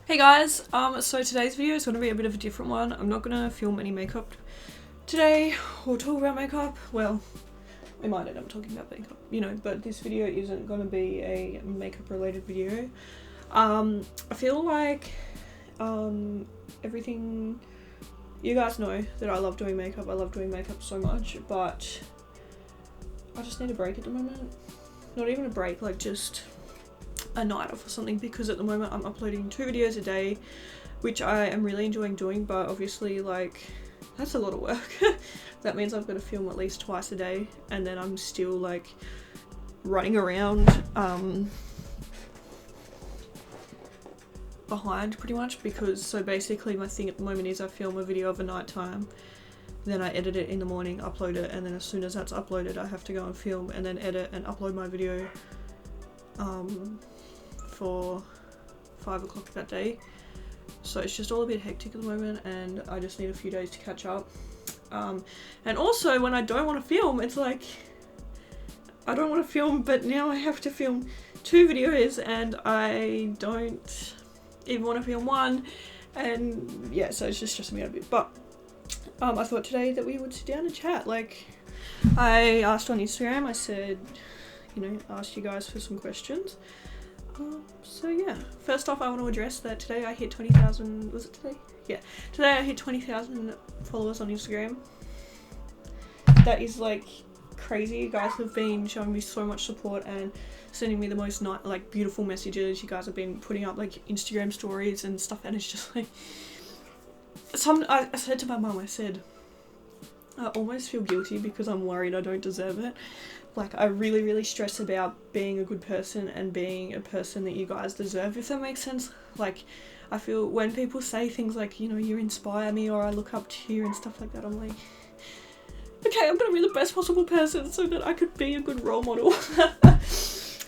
Hey guys, so today's video is going to be a bit of a different one. I'm not going to film any makeup today or talk about makeup. Well, we might end up talking about makeup, you know, but this video isn't going to be a makeup related video. I feel like everything, you guys know that I love doing makeup. I love doing makeup so much, but I just need a break at the moment. Not even a break, like just a night off or something, because at the moment I'm uploading 2 videos a day, which I am really enjoying doing, but obviously like that's a lot of work. That means I've got to film at least twice a day, and then I'm still like running around behind pretty much, because so basically my thing at the moment is I film a video of a night time, then I edit it in the morning, upload it, and then as soon as that's uploaded I have to go and film and then edit and upload my video for 5 o'clock that day. So it's just all a bit hectic at the moment, and I just need a few days to catch up. And also when I don't want to film, it's like I don't want to film, but now I have to film 2 videos and I don't even want to film one, and yeah, so it's just stressing me out a bit. But I thought today that we would sit down and chat. Like I asked on Instagram, I said, you know, asked you guys for some questions. So yeah, first off I want to address that today I hit 20,000, was it today? Yeah, today I hit 20,000 followers on Instagram. That is like crazy. You guys have been showing me so much support and sending me the most like beautiful messages. You guys have been putting up like Instagram stories and stuff, and it's just like I said to my mum, I said, I almost feel guilty because I'm worried I don't deserve it. Like I really stress about being a good person and being a person that you guys deserve, if that makes sense. Like I feel when people say things like, you know, you inspire me or I look up to you and stuff like that, I'm like, okay, I'm gonna be the best possible person so that I could be a good role model.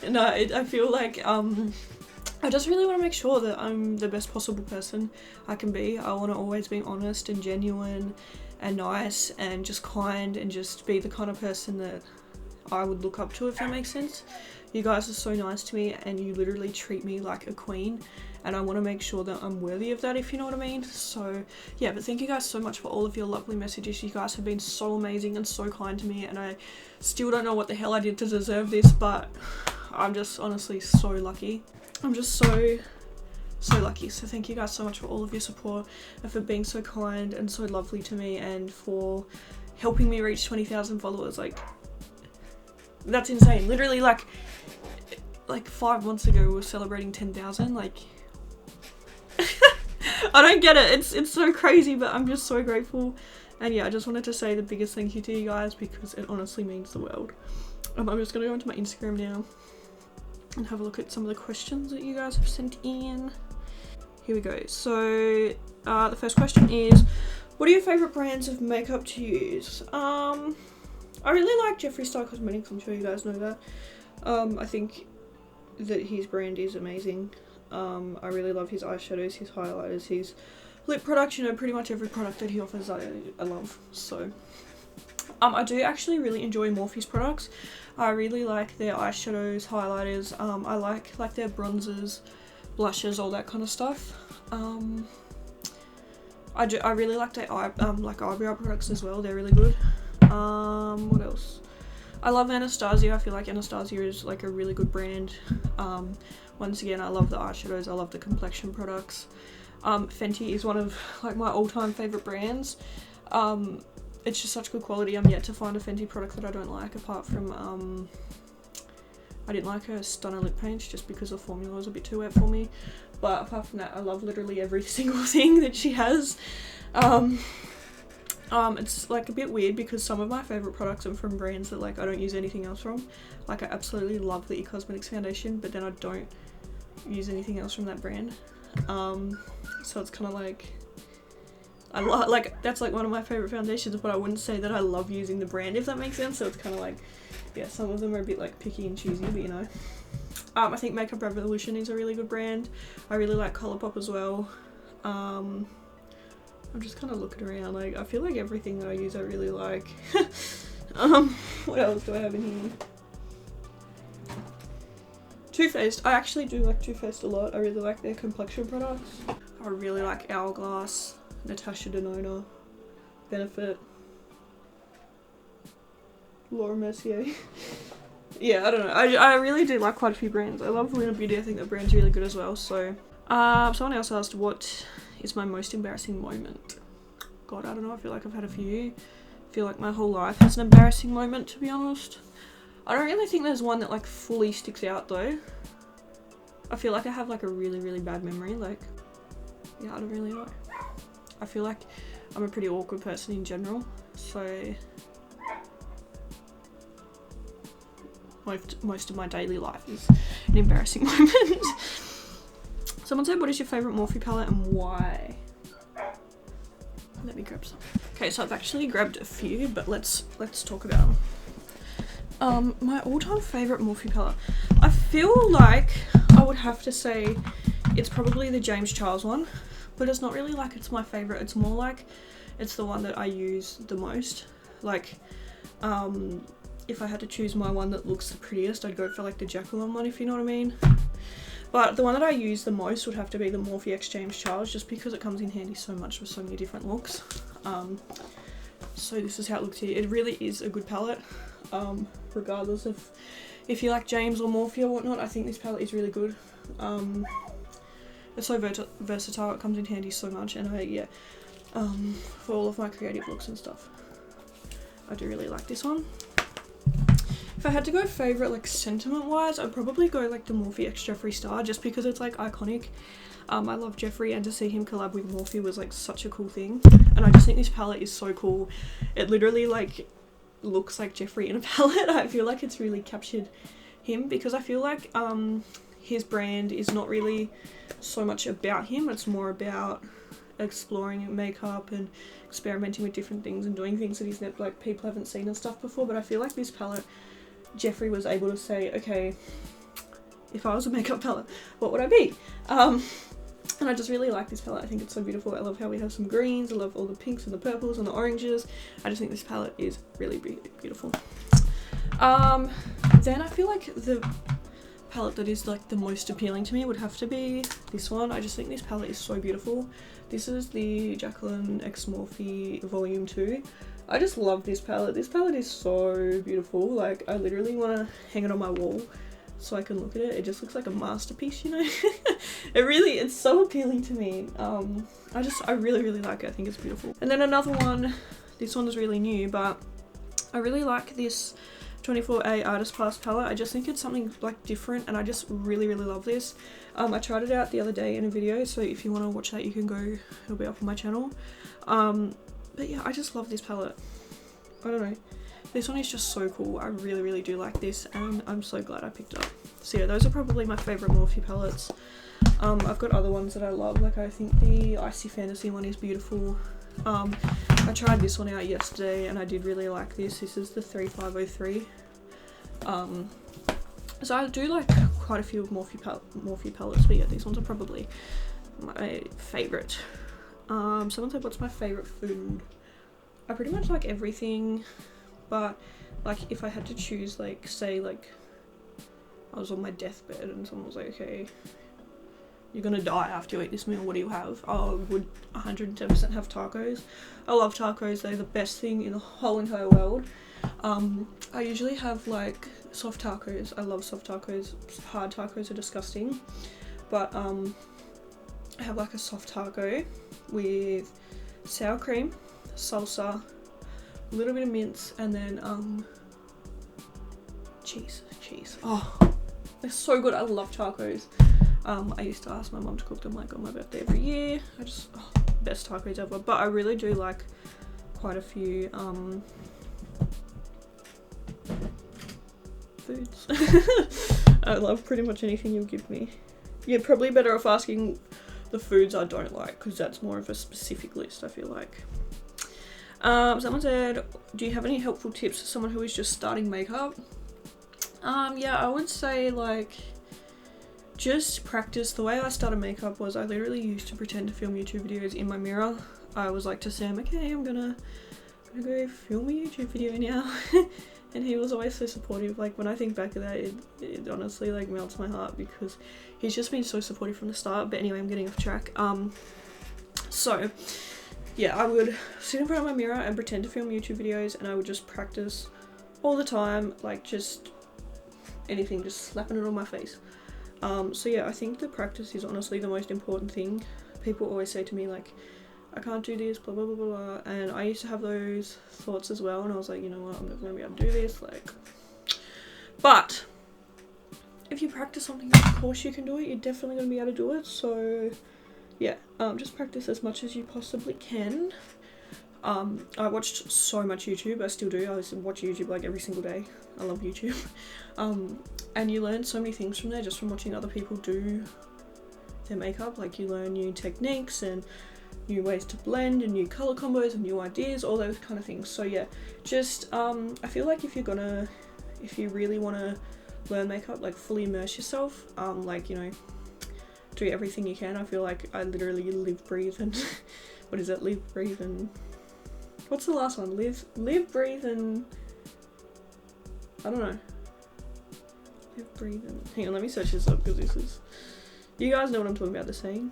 No, I feel like I just really want to make sure that I'm the best possible person I can be. I want to always be honest and genuine and nice and just kind and just be the kind of person that I would look up to, if that makes sense. You guys are so nice to me and you literally treat me like a queen, and I want to make sure that I'm worthy of that, if you know what I mean. So yeah, but thank you guys so much for all of your lovely messages. You guys have been so amazing and so kind to me, and I still don't know what the hell I did to deserve this, but I'm just honestly so lucky. I'm just so lucky. So thank you guys so much for all of your support and for being so kind and so lovely to me and for helping me reach 20,000 followers. Like that's insane. Literally like 5 months ago we were celebrating 10,000. Like I don't get it. It's so crazy, but I'm just so grateful. And yeah, I just wanted to say the biggest thank you to you guys because it honestly means the world. I'm just gonna go into my Instagram now and have a look at some of the questions that you guys have sent in. Here we go. So the first question is, what are your favourite brands of makeup to use? I really like Jeffree Star Cosmetics, I'm sure you guys know that. I think that his brand is amazing. I really love his eyeshadows, his highlighters, his lip products, you know, pretty much every product that he offers I love. So I do actually really enjoy Morphe's products. I really like their eyeshadows, highlighters, I like their bronzers, blushes, all that kind of stuff. I really like their eyebrow products as well, they're really good. What else? I love Anastasia. I feel like Anastasia is like a really good brand. Once again, I love the eyeshadows, I love the complexion products. Fenty is one of like my all-time favorite brands. It's just such good quality. I'm yet to find a Fenty product that I don't like, apart from I didn't like her Stunner lip paints just because the formula was a bit too wet for me. But apart from that, I love literally every single thing that she has. It's like a bit weird because some of my favourite products are from brands that like I don't use anything else from. Like I absolutely love the Cosmetics foundation, but then I don't use anything else from that brand. So it's kind of like like that's like one of my favourite foundations, but I wouldn't say that I love using the brand, if that makes sense. So it's kind of like, yeah, some of them are a bit like picky and choosy, but you know. I think Makeup Revolution is a really good brand. I really like Colourpop as well. I'm just kind of looking around, like I feel like everything that I use I really like. What else do I have in here? Too Faced. I actually do like Too Faced a lot. I really like their complexion products. I really like Hourglass, Natasha Denona, Benefit, Laura Mercier. Yeah, I don't know. I really do like quite a few brands. I love Luna Beauty. I think the brand's really good as well. So, someone else asked, what is my most embarrassing moment? God, I don't know. I feel like I've had a few. I feel like my whole life has an embarrassing moment, to be honest. I don't really think there's one that like fully sticks out though. I feel like I have like a really, really bad memory. Like, yeah, I don't really know. I feel like I'm a pretty awkward person in general. So, most of my daily life is an embarrassing moment. Someone said, what is your favourite Morphe palette and why? Let me grab some. Okay, so I've actually grabbed a few, but let's talk about them. My all-time favourite Morphe palette. I feel like I would have to say it's probably the James Charles one, but it's not really like it's my favourite. It's more like it's the one that I use the most. Like, if I had to choose my one that looks the prettiest, I'd go for like the Jacqueline one, if you know what I mean. But the one that I use the most would have to be the Morphe X James Charles, just because it comes in handy so much with so many different looks. So this is how it looks here. It really is a good palette. Regardless of if you like James or Morphe or whatnot, I think this palette is really good. It's so versatile, it comes in handy so much, and for all of my creative looks and stuff, I do really like this one. If I had to go favourite like sentiment wise, I'd probably go like the Morphe X Jeffree Star, just because it's like iconic. I love Jeffree, and to see him collab with Morphe was like such a cool thing, and I just think this palette is so cool. It literally like looks like Jeffree in a palette. I feel like it's really captured him, because I feel like his brand is not really so much about him, it's more about exploring makeup and experimenting with different things and doing things that he's never, like, people haven't seen and stuff before. But I feel like this palette, Jeffree was able to say, okay, if I was a makeup palette, what would I be? And I just really like this palette. I think it's so beautiful. I love how we have some greens. I love all the pinks and the purples and the oranges. I just think this palette is really beautiful. Then I feel like the palette that is like the most appealing to me would have to be this one. I just think this palette is so beautiful. This is the Jacqueline X Morphe Volume 2. I just love this palette. This palette is so beautiful. Like, I literally want to hang it on my wall so I can look at it. It just looks like a masterpiece, you know? It's so appealing to me. I really like it. I think it's beautiful. And then another one, this one is really new, but I really like this 24A Artist Pass palette. I just think it's something like different, and I just really love this. I tried it out the other day in a video, so if you want to watch that, you can go, it'll be up on my channel. But yeah, I just love this palette. I don't know. This one is just so cool. I really do like this, and I'm so glad I picked it up. So yeah, those are probably my favourite Morphe palettes. I've got other ones that I love, like I think the Icy Fantasy one is beautiful. I tried this one out yesterday and I did really like this. This is the 3503. So I do like quite a few of Morphe palettes, but yeah, these ones are probably my favourite. Someone said, what's my favourite food? I pretty much like everything, but like if I had to choose, like say like I was on my deathbed and someone was like, okay, you're gonna die after you eat this meal, what do you have? I would 110% have tacos. I love tacos, they're the best thing in the whole entire world. I usually have like soft tacos. I love soft tacos. Hard tacos are disgusting, but I have like a soft taco with sour cream, salsa, a little bit of mince, and then cheese. Oh, they're so good. I love tacos. I used to ask my mum to cook them like on my birthday every year. Best tacos ever. But I really do like quite a few foods. I love pretty much anything you'll give me. You're probably better off asking the foods I don't like, because that's more of a specific list, I feel like. Someone said, do you have any helpful tips for someone who is just starting makeup? Yeah, I would say like just practice. The way I started makeup was I literally used to pretend to film YouTube videos in my mirror. I was like to Sam, okay, I'm gonna go film a YouTube video now. and he was always so supportive. Like when I think back of that, it honestly like melts my heart because he's just been so supportive from the start. But anyway, I'm getting off track. So yeah, I would sit in front of my mirror and pretend to film YouTube videos, and I would just practice all the time, like just anything, just slapping it on my face. So yeah, I think the practice is honestly the most important thing. People always say to me like, I can't do this, blah blah blah blah blah, and I used to have those thoughts as well, and I was like, you know what, I'm never gonna be able to do this, like. But if you practice something, of course you can do it. You're definitely gonna be able to do it. So yeah, just practice as much as you possibly can. I watched so much YouTube. I still do. I watch YouTube like every single day. I love YouTube. And you learn so many things from there just from watching other people do their makeup. Like you learn new techniques and new ways to blend and new color combos and new ideas, all those kind of things. So yeah, just I feel like if you really want to learn makeup, like fully immerse yourself, like, you know, do everything you can. I feel like I literally live, breathe, and what is it? Live, breathe, and what's the last one? Live, breathe, and I don't know. Live, breathe, and hang on, let me search this up because this is, you guys know what I'm talking about. The saying.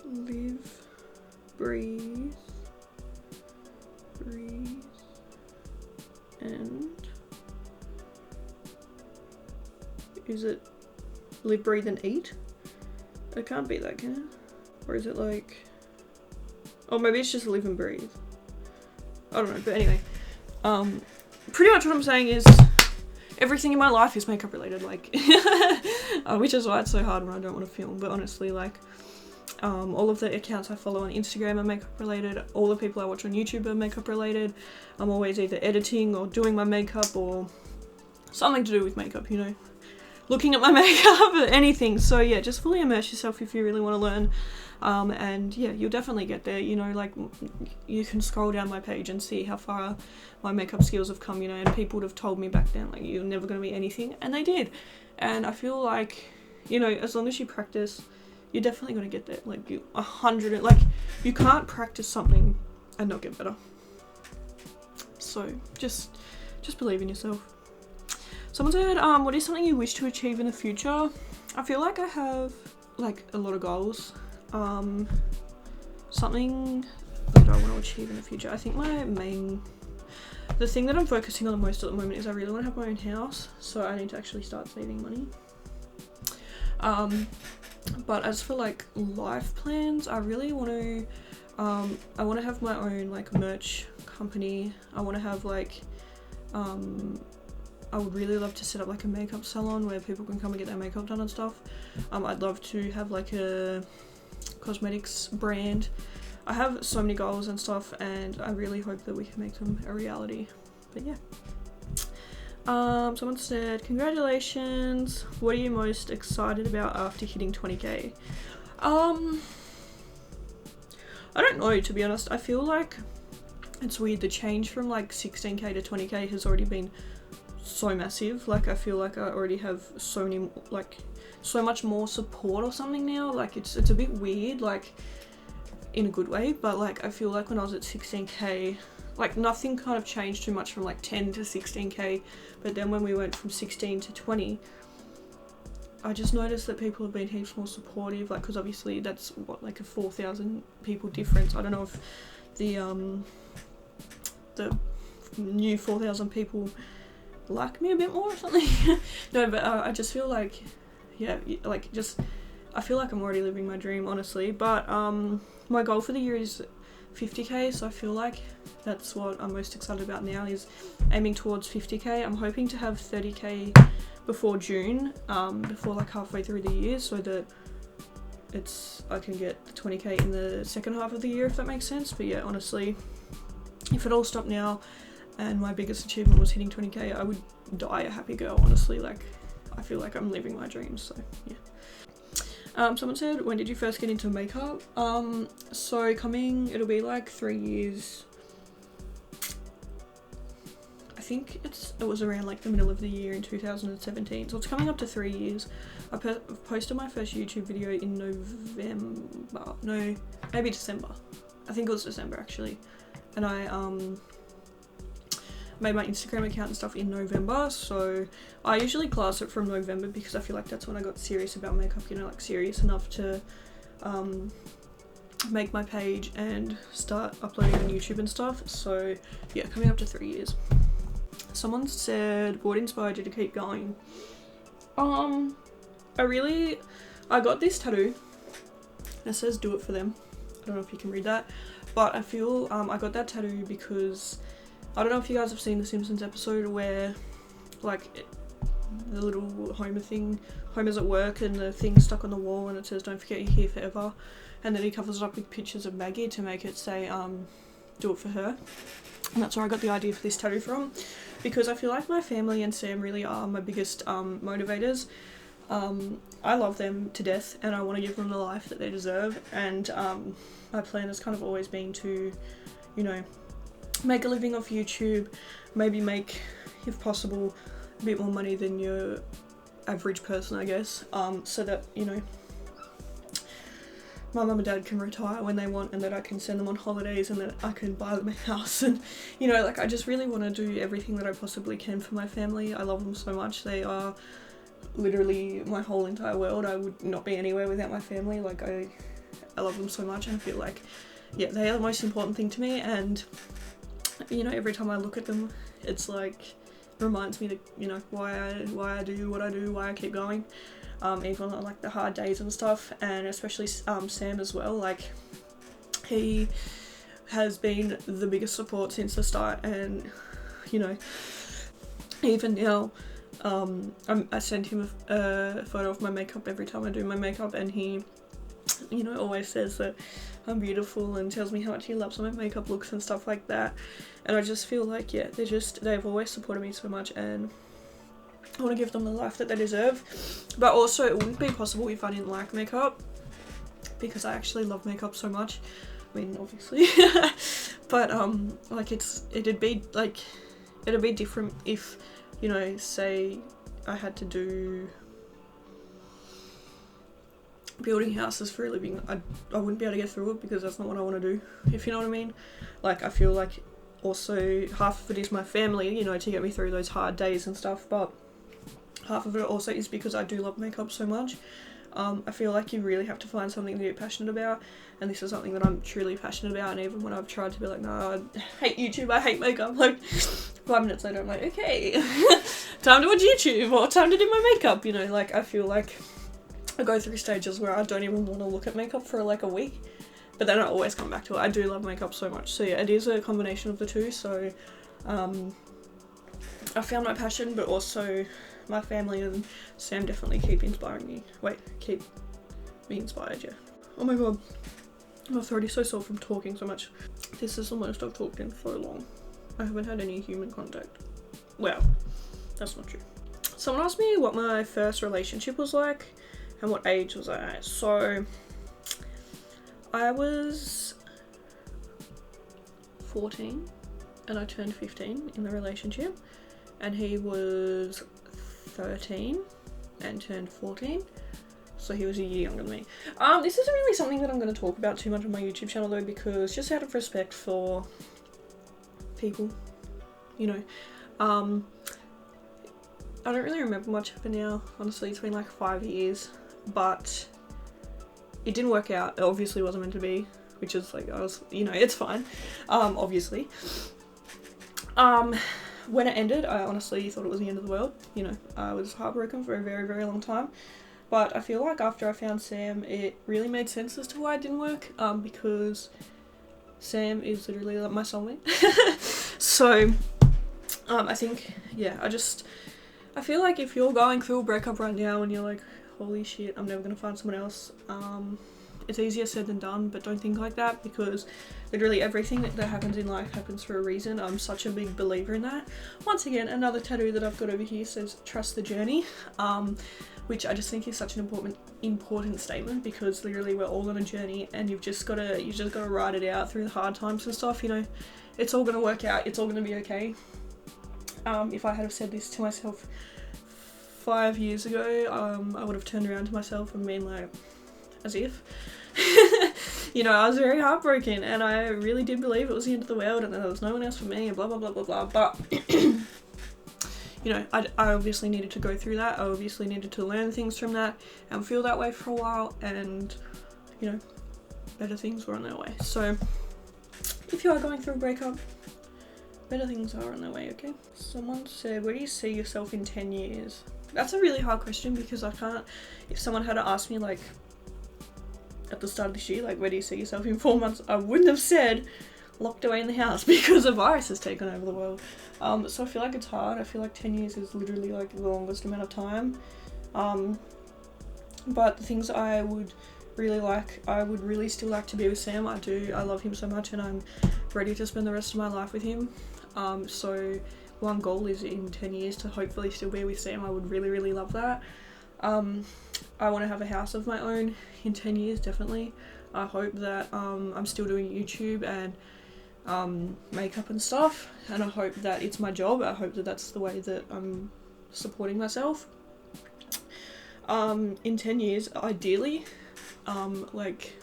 Live, breathe, and is it live, breathe, and eat? It can't be that, can it? Or is it like, oh, maybe it's just live and breathe. I don't know, but anyway, pretty much what I'm saying is everything in my life is makeup related, like, which is why it's so hard when I don't want to film. But honestly, like, all of the accounts I follow on Instagram are makeup related. All the people I watch on YouTube are makeup related. I'm always either editing or doing my makeup or something to do with makeup, you know, looking at my makeup or anything. So yeah, just fully immerse yourself if you really want to learn. And yeah, you'll definitely get there, you know, like you can scroll down my page and see how far my makeup skills have come, you know, and people would have told me back then, like, you're never going to be anything, and they did. And I feel like, you know, as long as you practice, you're definitely going to get there. Like, like, you can't practice something and not get better. So just believe in yourself. Someone said, what is something you wish to achieve in the future? I feel like I have like a lot of goals. Something that I want to achieve in the future. I think the thing that I'm focusing on the most at the moment is I really want to have my own house. So I need to actually start saving money. But as for like life plans, I really want to, I want to have my own like merch company. I want to have like, I would really love to set up like a makeup salon where people can come and get their makeup done and stuff. I'd love to have like a cosmetics brand. I have so many goals and stuff, and I really hope that we can make them a reality. But yeah. Someone said, congratulations, what are you most excited about after hitting 20k? I don't know, to be honest. I feel like it's weird, the change from like 16k to 20k has already been so massive. Like, I feel like I already have so many, like, so much more support or something now. Like, it's a bit weird, like, in a good way, but like, I feel like when I was at 16k, like, nothing kind of changed too much from like 10 to 16k, but then when we went from 16 to 20, I just noticed that people have been heaps more supportive, like, because obviously that's what, like a 4,000 people difference. I don't know if the new 4,000 people like me a bit more or something. No, but I just feel like, yeah, like, just, I feel like I'm already living my dream, honestly. But my goal for the year is 50k, so I feel like that's what I'm most excited about now, is aiming towards 50k. I'm hoping to have 30k before June, before like halfway through the year, so that I can get the 20k in the second half of the year, if that makes sense. But yeah, honestly, if it all stopped now and my biggest achievement was hitting 20k, I would die a happy girl, honestly. Like, I feel like I'm living my dreams, so yeah. Someone said, when did you first get into makeup? So it'll be like 3 years. I think it was around like the middle of the year in 2017, so it's coming up to 3 years. I posted my first YouTube video in November, no, maybe December. I think it was December actually. And I made my Instagram account and stuff in November, so I usually class it from November because I feel like that's when I got serious about makeup, you know, like serious enough to make my page and start uploading on YouTube and stuff. So yeah, coming up to 3 years. Someone said, what inspired you to keep going? I got this tattoo. It says do it for them. I don't know if you can read that, but I feel I got that tattoo because I don't know if you guys have seen the Simpsons episode where like the little Homer's at work and the thing's stuck on the wall and it says don't forget you're here forever, and then he covers it up with pictures of Maggie to make it say do it for her. And that's where I got the idea for this tattoo from, because I feel like my family and Sam really are my biggest motivators. I love them to death and I want to give them the life that they deserve, and my plan has kind of always been to, you know, make a living off YouTube, maybe make, if possible, a bit more money than your average person, I guess, so that, you know, my mum and dad can retire when they want, and that I can send them on holidays, and that I can buy them a house, and, you know, like I just really want to do everything that I possibly can for my family. I love them so much. They are literally my whole entire world. I would not be anywhere without my family. Like I love them so much, and I feel like, yeah, they are the most important thing to me, and, you know, every time I look at them, it's like, reminds me that, you know, why I do what I do, why I keep going. Even on like the hard days and stuff, and especially Sam as well. Like he has been the biggest support since the start, and, you know, even now I send him a photo of my makeup every time I do my makeup, and he, you know, always says that I'm beautiful and tells me how much he loves my makeup looks and stuff like that. And I just feel like, yeah, they've always supported me so much, and I want to give them the life that they deserve. But also it wouldn't be possible if I didn't like makeup, because I actually love makeup so much. I mean, obviously. But like it'd be different if, you know, say I had to do building houses for a living. I wouldn't be able to get through it because that's not what I want to do, if you know what I mean. Like I feel like also half of it is my family, you know, to get me through those hard days and stuff, but half of it also is because I do love makeup so much. I feel like you really have to find something that you're passionate about, and this is something that I'm truly passionate about. And even when I've tried to be like, no, I hate YouTube, I hate makeup, like 5 minutes later I'm like, okay, time to watch YouTube, or time to do my makeup, you know. Like I feel like I go through stages where I don't even want to look at makeup for like a week, but then I always come back to it. I do love makeup so much, so yeah, it is a combination of the two. So I found my passion, but also my family and Sam definitely keep me inspired, yeah. Oh my god, my throat is so sore from talking so much. This is the most I've talked in so long. I haven't had any human contact. Well, that's not true. Someone asked me what my first relationship was like and what age was I at. So I was 14 and I turned 15 in the relationship, and he was 13 and turned 14, so he was a year younger than me. This isn't really something that I'm going to talk about too much on my YouTube channel though, because just out of respect for people, you know. I don't really remember much of it now, honestly. It's been like 5 years, but it didn't work out. It obviously wasn't meant to be, which is like, you know, it's fine, obviously. When it ended, I honestly thought it was the end of the world. You know, I was heartbroken for a very, very long time. But I feel like after I found Sam, it really made sense as to why it didn't work, because Sam is literally like my soulmate. So, I think, yeah, I feel like if you're going through a breakup right now and you're like, holy shit, I'm never going to find someone else, it's easier said than done, but don't think like that, because literally everything that happens in life happens for a reason. I'm such a big believer in that. Once again, another tattoo that I've got over here says trust the journey, which I just think is such an important statement, because literally we're all on a journey, and you just gotta ride it out through the hard times and stuff, you know. It's all gonna work out, it's all gonna be okay. If I had have said this to myself 5 years ago, I would have turned around to myself and been like, as if. you know, I was very heartbroken, and I really did believe it was the end of the world and there was no one else for me and blah blah blah blah blah. But you know, I obviously needed to go through that. I obviously needed to learn things from that and feel that way for a while, and you know, better things were on their way. So if you are going through a breakup, better things are on their way, okay? Someone said, where do you see yourself in 10 years? That's a really hard question, because I can't, if someone had to ask me like at the start of this year, like, where do you see yourself in 4 months, I wouldn't have said locked away in the house, because a virus has taken over the world. So I feel like it's hard. I feel like 10 years is literally like the longest amount of time. But the things I would really like, I would really still like to be with Sam. I love him so much, and I'm ready to spend the rest of my life with him. So one goal is in 10 years to hopefully still be with Sam. I would really, really love that. I want to have a house of my own in 10 years, definitely. I hope that I'm still doing YouTube and makeup and stuff, and I hope that it's my job. I hope that that's the way that I'm supporting myself. In 10 years, ideally, like,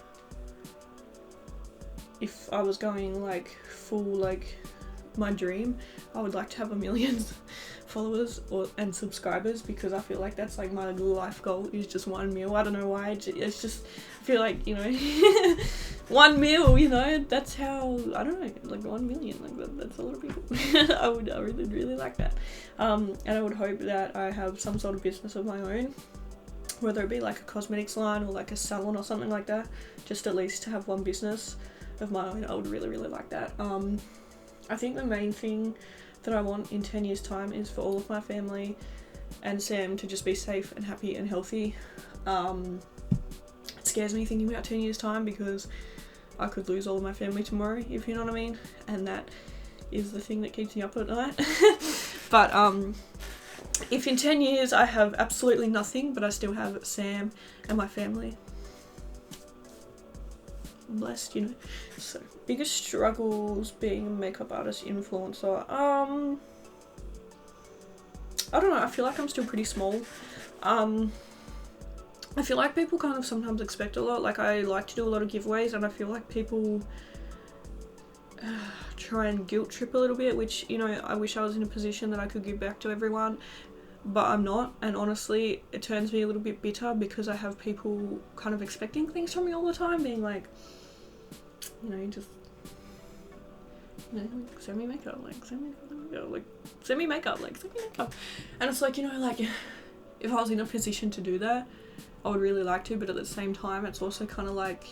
if I was going like full, like, my dream, I would like to have 1 million followers and subscribers, because I feel like that's like my life goal, is just 1 mil. I don't know why, it's just, I feel like, you know, 1 mil, you know, that's how, I don't know, like 1 million, like that's a lot of people. I really, really like that. And I would hope that I have some sort of business of my own, whether it be like a cosmetics line or like a salon or something like that, just at least to have one business of my own. I would really, really like that. I think the main thing that I want in 10 years time is for all of my family and Sam to just be safe and happy and healthy. It scares me thinking about 10 years time, because I could lose all of my family tomorrow, if you know what I mean, and that is the thing that keeps me up at night. But if in 10 years I have absolutely nothing, but I still have Sam and my family, I'm blessed, you know. So, biggest struggles being a makeup artist influencer. I don't know, I feel like I'm still pretty small. I feel like people kind of sometimes expect a lot. Like, I like to do a lot of giveaways, and I feel like people try and guilt trip a little bit, which, you know, I wish I was in a position that I could give back to everyone, but I'm not. And honestly, it turns me a little bit bitter, because I have people kind of expecting things from me all the time, being like, you know, just, you know, like, send me makeup, like, send me makeup, like, send me makeup, like, send me makeup. And it's like, you know, like, if I was in a position to do that, I would really like to, but at the same time, it's also kind of like,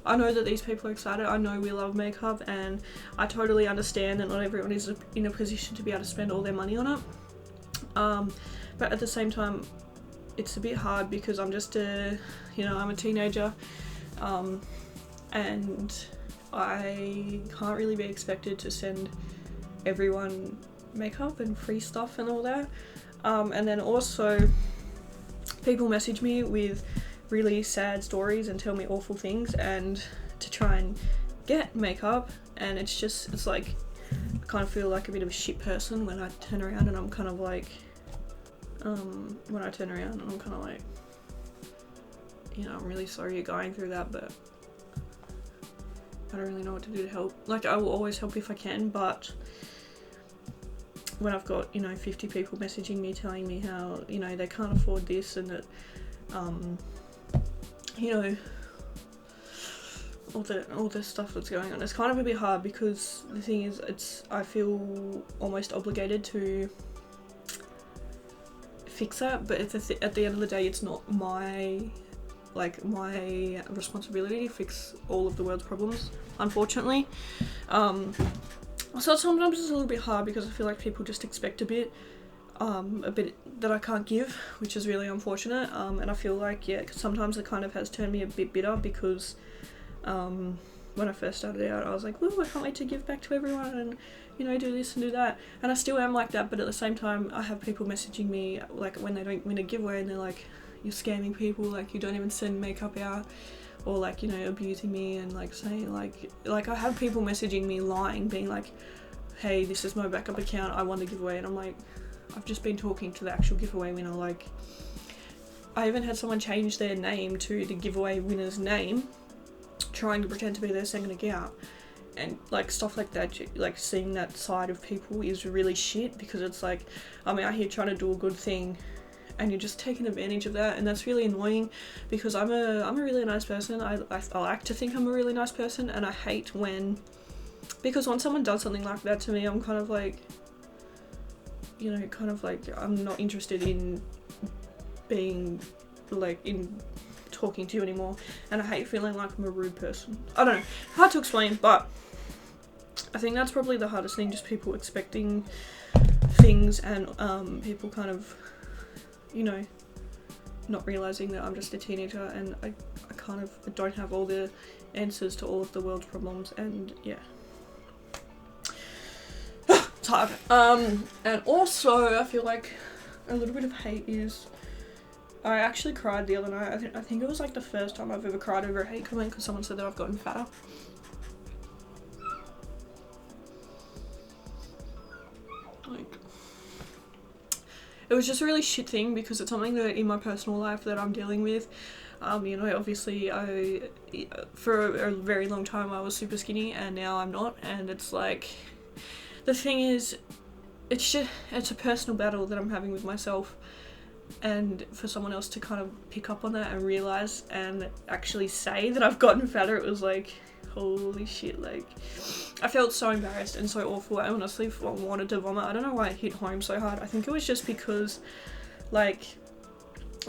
I know that these people are excited, I know we love makeup, and I totally understand that not everyone is in a position to be able to spend all their money on it. But at the same time, it's a bit hard, because I'm just I'm a teenager, and I can't really be expected to send everyone makeup and free stuff and all that. And then also, people message me with really sad stories and tell me awful things, and to try and get makeup, and it's like, I kind of feel like a bit of a shit person when I turn around and I'm kind of like, I'm really sorry you're going through that, but I don't really know what to do to help. Like, I will always help if I can, but when I've got, 50 people messaging me telling me how, they can't afford this, and that, all the stuff that's going on, it's kind of a bit hard, because the thing is, I feel almost obligated to fix that, but at the end of the day, it's not my responsibility to fix all of the world's problems, unfortunately. So sometimes it's a little bit hard, because I feel like people just expect a bit that I can't give, which is really unfortunate. And I feel like, sometimes it kind of has turned me a bit bitter, because when I first started out, I was like, "Woo, I can't wait to give back to everyone and, do this and do that." And I still am like that, but at the same time, I have people messaging me, like, when they don't win a giveaway, and they're like, "You're scamming people, like, you don't even send makeup out," or like, abusing me, and like saying like I have people messaging me lying, being like, "Hey, this is my backup account, I won the giveaway," and I'm like, I've just been talking to the actual giveaway winner. Like, I even had someone change their name to the giveaway winner's name, trying to pretend to be their second account. And like stuff like that, like seeing that side of people is really shit, because it's like, I'm out here trying to do a good thing and you're just taking advantage of that, and that's really annoying, because I'm a really nice person. I like to think I'm a really nice person, and I hate because when someone does something like that to me, I'm kind of like, you know, I'm not interested in being like in talking to you anymore, and I hate feeling like I'm a rude person. I don't know, hard to explain, but I think that's probably the hardest thing, just people expecting things, and people kind of, you know, not realizing that I'm just a teenager, and I kind of don't have all the answers to all of the world's problems, and yeah. It's hard. And also I feel like a little bit of hate is, I actually cried the other night. I think it was like the first time I've ever cried over a hate comment because someone said that I've gotten fatter. Like, it was just a really shit thing, because it's something that in my personal life that I'm dealing with. You know, obviously for a very long time I was super skinny, and now I'm not, and it's like, the thing is, it's a personal battle that I'm having with myself, and for someone else to kind of pick up on that and realize and actually say that I've gotten fatter, it was like, holy shit. Like, I felt so embarrassed and so awful. I honestly wanted to vomit. I don't know why it hit home so hard. I think it was just because, like,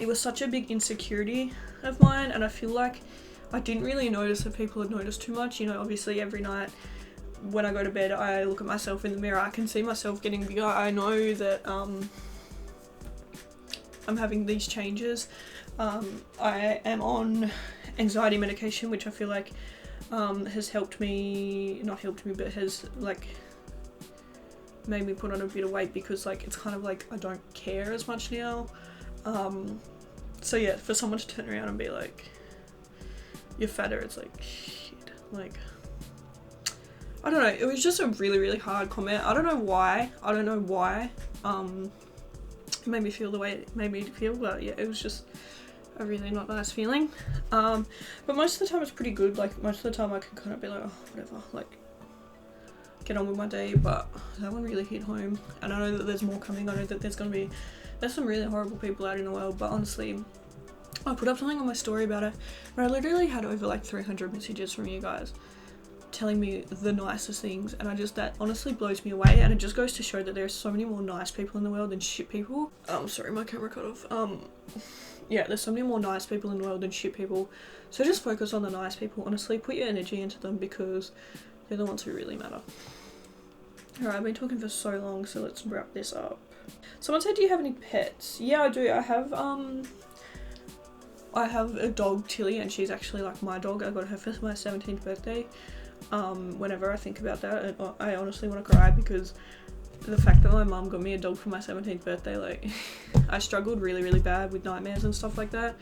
it was such a big insecurity of mine, and I feel like I didn't really notice that people had noticed too much. You know, obviously every night when I go to bed, I look at myself in the mirror, I can see myself getting bigger. I know that I'm having these changes. I am on anxiety medication, which I feel like has helped me, not helped me, but has like made me put on a bit of weight, because like it's kind of like I don't care as much now. So yeah, for someone to turn around and be like, you're fatter, it's like, shit. Like, I don't know, it was just a really, really hard comment. I don't know why. It made me feel the way it made me feel, but yeah, it was just a really not nice feeling. But most of the time it's pretty good. Like, most of the time I can kind of be like, oh, whatever, like, get on with my day. But that one really hit home, and I know that there's more coming. I know that there's some really horrible people out in the world, but honestly, I put up something on my story about it, and I literally had over like 300 messages from you guys telling me the nicest things, and that honestly blows me away, and it just goes to show that there's so many more nice people in the world than shit people. Sorry, my camera cut off. Yeah, there's so many more nice people in the world than shit people, so just focus on the nice people. Honestly, put your energy into them, because they're the ones who really matter. Alright, I've been talking for so long, so let's wrap this up. Someone said, do you have any pets? Yeah, I do. I have a dog, Tilly, and she's actually like my dog. I got her for my 17th birthday. Whenever I think about that, I honestly want to cry, because the fact that my mum got me a dog for my 17th birthday, like, I struggled really, really bad with nightmares and stuff like that.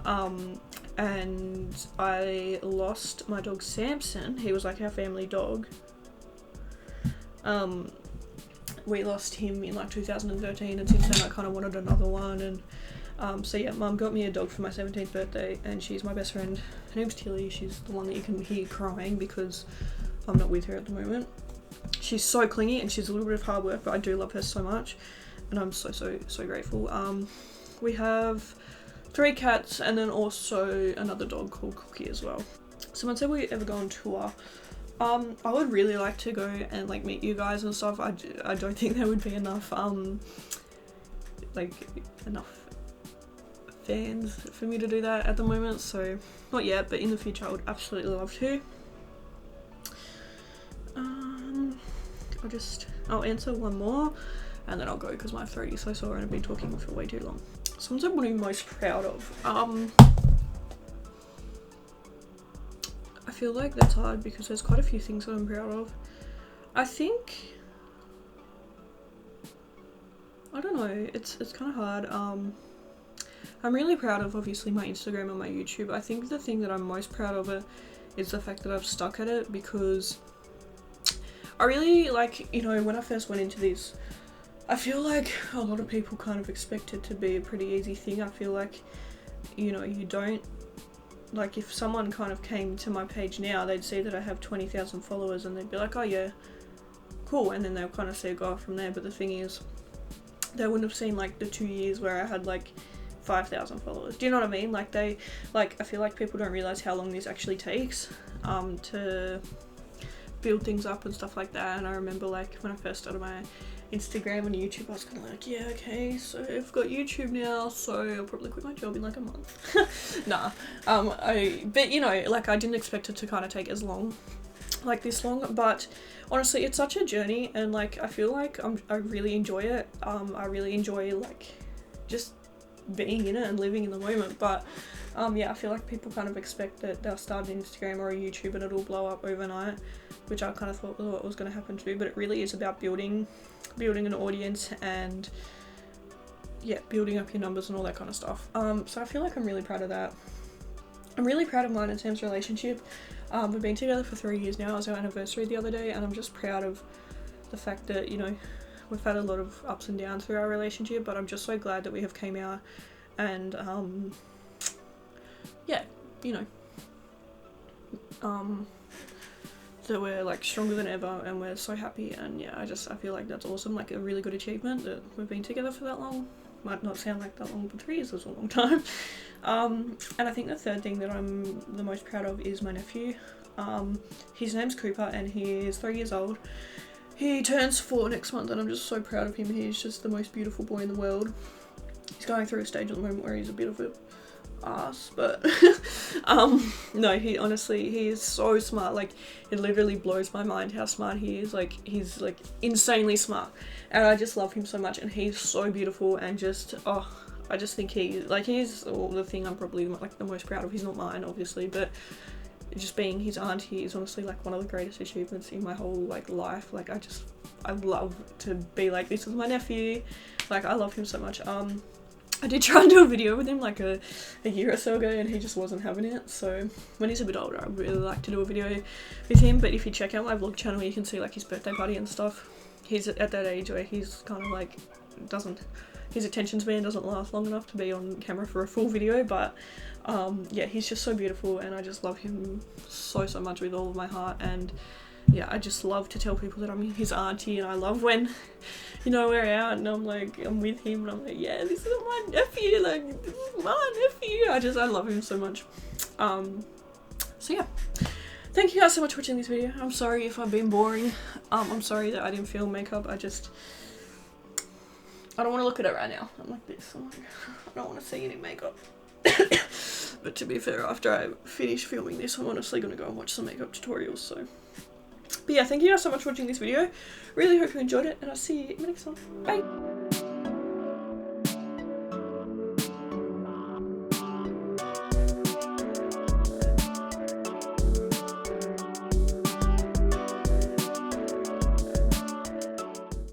And I lost my dog Samson. He was like our family dog. We lost him in like 2013, and since then I kind of wanted another one, and so yeah, mum got me a dog for my 17th birthday, and she's my best friend. Her name's Tilly. She's the one that you can hear crying because I'm not with her at the moment. She's so clingy, and she's a little bit of hard work, but I do love her so much, and I'm so grateful. We have 3 cats, and then also another dog called Cookie as well. Someone said, will you ever go on tour? I would really like to go and like meet you guys and stuff. I don't think there would be enough enough fans for me to do that at the moment, so not yet, but in the future I would absolutely love to. I'll answer one more and then I'll go, because my throat is so sore and I've been talking for way too long. Someone said, what are you most proud of? I feel like that's hard, because there's quite a few things that I'm proud of. I think, I don't know, it's kind of hard. I'm really proud of obviously my Instagram and my YouTube. I think the thing that I'm most proud of it is the fact that I've stuck at it, because I really, like, you know, when I first went into this, I feel like a lot of people kind of expect it to be a pretty easy thing. I feel like, you know, you don't like if someone kind of came to my page now, they'd see that I have 20,000 followers and they'd be like, oh yeah, cool, and then they'll kind of see it go off from there. But the thing is, they wouldn't have seen like the 2 years where I had like 5,000 followers. Do you know what I mean? Like I feel like people don't realize how long this actually takes to build things up and stuff like that. And I remember like when I first started my Instagram and YouTube, I was kind of like, yeah, okay, so I've got YouTube now, so I'll probably quit my job in like a month. Nah, but you know, like I didn't expect it to kind of take as long, like this long, but honestly, it's such a journey, and like I feel like I really enjoy it. I really enjoy like just being in it and living in the moment. But yeah, I feel like people kind of expect that they'll start an Instagram or a YouTube and it'll blow up overnight, which I kind of thought was what was going to happen too. But it really is about building an audience and yeah, building up your numbers and all that kind of stuff. So I feel like I'm really proud of that. I'm really proud of mine and Sam's relationship. We've been together for 3 years now. It was our anniversary the other day, and I'm just proud of the fact that, you know, we've had a lot of ups and downs through our relationship, but I'm just so glad that we have came out and yeah, you know, that we're like stronger than ever and we're so happy. And yeah, I feel like that's awesome, like a really good achievement that we've been together for that long. Might not sound like that long, but 3 years is a long time. And I think the third thing that I'm the most proud of is my nephew. His name's Cooper and he is 3 years old. He turns 4 next month and I'm just so proud of him. He's just the most beautiful boy in the world. He's going through a stage at the moment where he's a bit of a ass, but no, he honestly, he is so smart. Like it literally blows my mind how smart he is. Like he's like insanely smart, and I just love him so much, and he's so beautiful, and just I just think he's the thing I'm probably like the most proud of. He's not mine obviously, but just being his auntie is honestly like one of the greatest achievements in my whole like life. Like I love to be like, this is my nephew. Like I love him so much. I did try and do a video with him like a year or so ago, and he just wasn't having it. So when he's a bit older, I'd really like to do a video with him. But if you check out my vlog channel, you can see like his birthday party and stuff. He's at that age where he's kind of like his attention span doesn't last long enough to be on camera for a full video. But yeah, he's just so beautiful, and I just love him so much with all of my heart. And yeah, I just love to tell people that I'm his auntie, and I love when, you know, we're out and I'm with him and I'm like, yeah, this is my nephew, like, this is my nephew. I love him so much. So yeah, thank you guys so much for watching this video. I'm sorry if I've been boring. I'm sorry that I didn't film makeup. I don't want to look at it right now. I'm like this. I don't want to see any makeup. But to be fair, after I finish filming this, I'm honestly going to go and watch some makeup tutorials, so. But yeah, thank you guys so much for watching this video. Really hope you enjoyed it, and I'll see you in the next one. Bye!